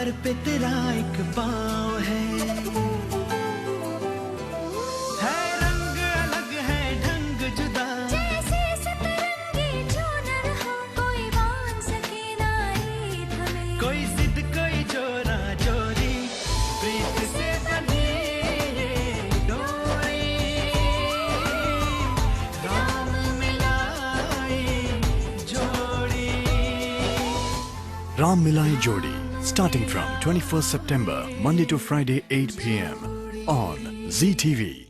द्वार पे तेरा एक पाँव है रंग अलग है ढंग जुदा जैसे सतरंगी चूनर हो कोई बांध सके ना रीत हमें कोई जिद कोई जोरा जोरी प्रीत से बंधी ये डोरी राम मिलाई जोड़ी Ram Milaayi Jodi, starting from 21st September, Monday to Friday, 8 p.m. on ZTV.